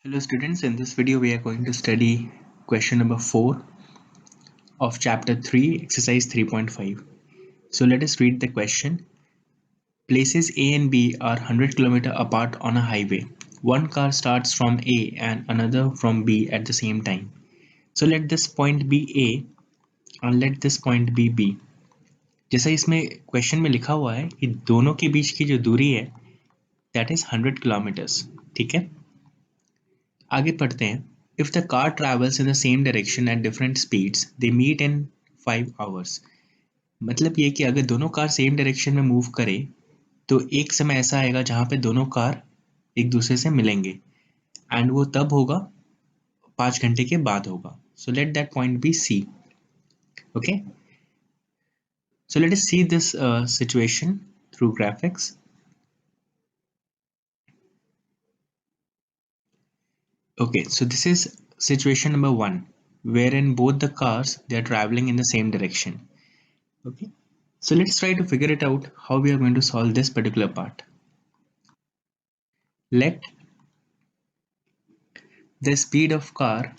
Hello students, in this video we are going to study question number 4 of chapter 3 exercise 3.5. So let us read the question. Places A and B are 100 km apart on a highway. One car starts from A and another from B at the same time. So let this point be A and let this point be B. जैसा इसमें question में लिखा हुआ है कि दोनों के बीच की जो दूरी है दैट इज 100 किलोमीटर्स. ठीक है, आगे पढ़ते हैं. If the car travels in the same direction at different speeds, they meet in 5 hours. मतलब ये कि अगर दोनों कार सेम डायरेक्शन में मूव करें तो एक समय ऐसा आएगा जहाँ पे दोनों कार एक दूसरे से मिलेंगे एंड वो तब होगा 5 घंटे के बाद होगा. So let that point be C. Okay, so let us see this situation through graphics. Okay, so this is situation number 1 wherein both the cars they are traveling in the same direction. Okay, so let's try to figure it out how we are going to solve this particular part. Let the speed of car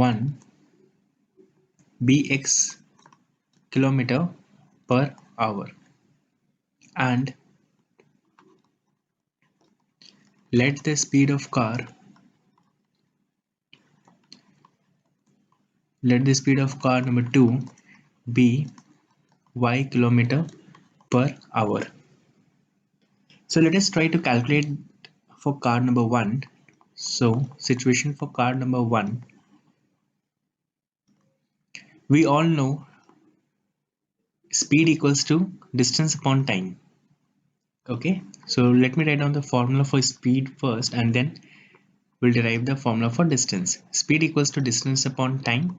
one be x kilometer per hour and let the speed of car number 2 be y kilometer per hour. So let us try to calculate for car number 1. So situation for car number 1, we all know speed equals to distance upon time. Okay, so let me write down the formula for speed first and then we'll derive the formula for distance. Speed equals to distance upon time.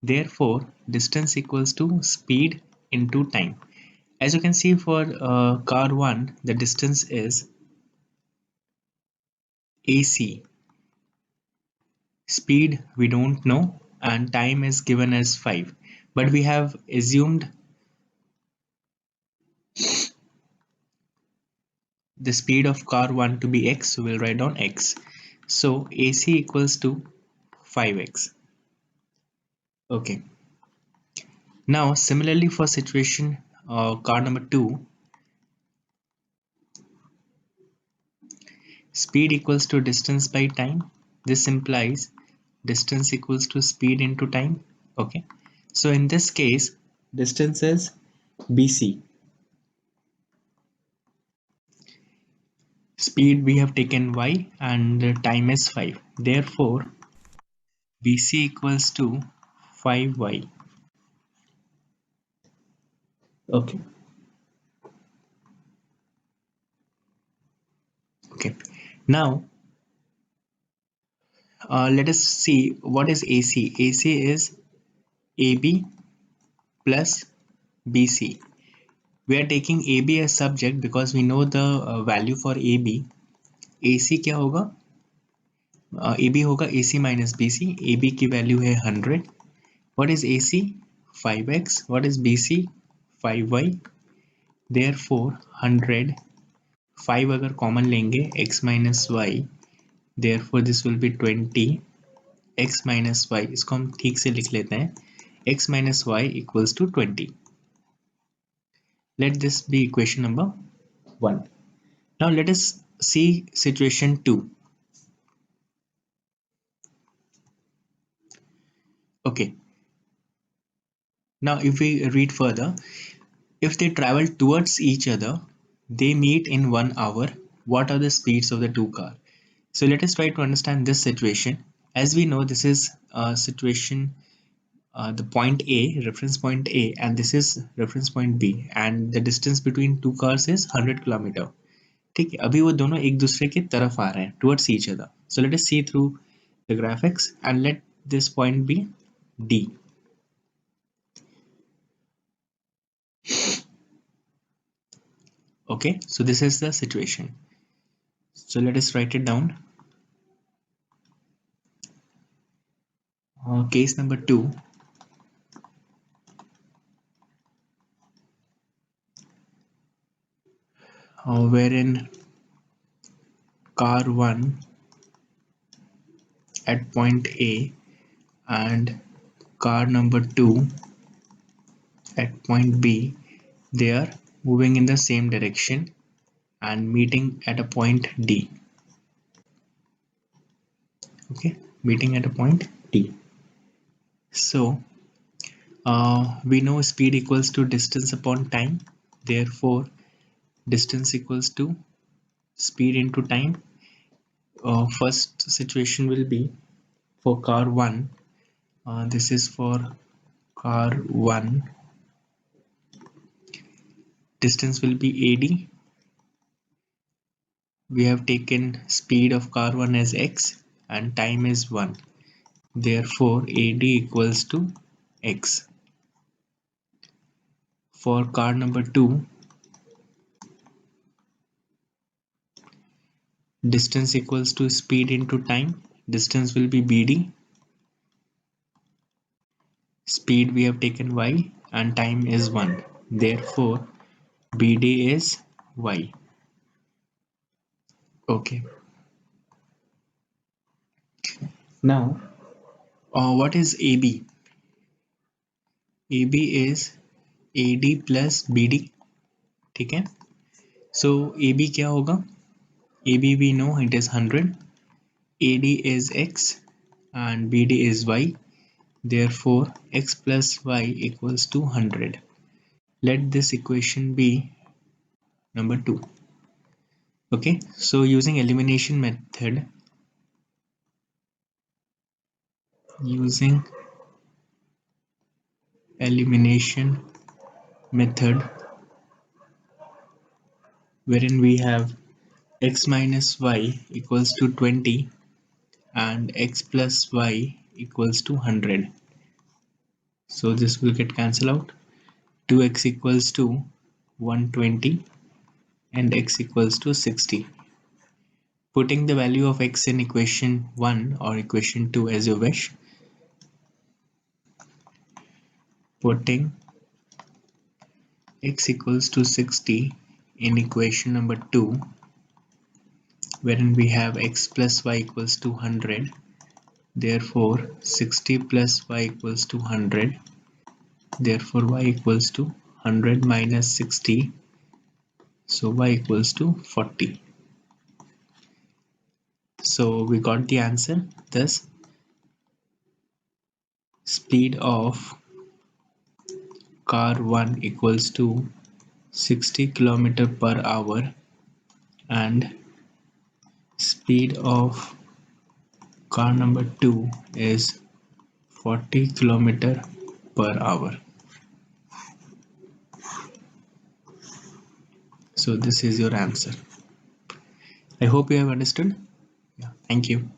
Therefore, distance equals to speed into time. As you can see for car 1, the distance is AC. Speed we don't know and time is given as 5. But we have assumed the speed of car 1 to be x, so we'll write down x. So AC equals to 5x. Okay. Now similarly for situation car number 2, speed equals to distance by time. This implies distance equals to speed into time. Okay. So in this case, distance is BC. Speed we have taken y and the time is 5. Therefore, BC equals to 5y. Okay. Okay. Now, let us see what is AC. AC is AB plus BC. We are taking AB as subject because we know the value for AB. AC क्या होगा? AB होगा AC minus BC. AB की value है 100. What is AC? 5x. What is BC? 5y. Therefore 100 5 अगर common लेंगे x minus y, therefore this will be 20 x minus y. इसको हम ठीक से लिख लेते हैं, x minus y equals to 20. Let this be equation number 1. Now let us see situation 2. Okay, now if we read further, if they travel towards each other, they meet in 1 hour. What are the speeds of the two cars? So let us try to understand this situation. As we know, this is a situation, the point A, reference point A, and this is reference point B, and the distance between two cars is 100 kilometer. ठीक है, अभी वो दोनों एक दूसरे की तरफ आ रहे हैं, towards each other. So let us see through the graphics and let this point be D. Okay, so this is the situation. So let us write it down. Case number 2. wherein car 1 at point A and car number 2 at point B, they are moving in the same direction and meeting at a point D. Okay, meeting at a point D. So we know speed equals to distance upon time. Therefore, distance equals to speed into time. First situation will be for car 1. This is for car 1. Distance will be AD. We have taken speed of car 1 as x and time is 1. Therefore, AD equals to x. For car number 2, distance equals to speed into time. Distance will be BD. Speed we have taken y and time is 1. Therefore, BD is y. Okay. Now, what is AB? AB is AD plus BD. ठीक है. So AB क्या होगा? AB we know it is 100. AD is x and BD is y. Therefore, x plus y equals to 100. Let this equation be number 2. Okay, so using elimination method, wherein we have x minus y equals to 20 and x plus y equals to 100. So this will get cancelled out. 2x equals to 120 and x equals to 60. Putting the value of x in equation 1 or equation 2 as you wish. Putting x equals to 60 in equation number 2, wherein we have x plus y equals to 100. Therefore, 60 plus y equals to 100. Therefore, y equals to 100 minus 60. So y equals to 40. So we got the answer. Thus, speed of car 1 equals to 60 km per hour and speed of car number 2 is 40 km per hour. So this is your answer. I hope you have understood. Yeah, thank you.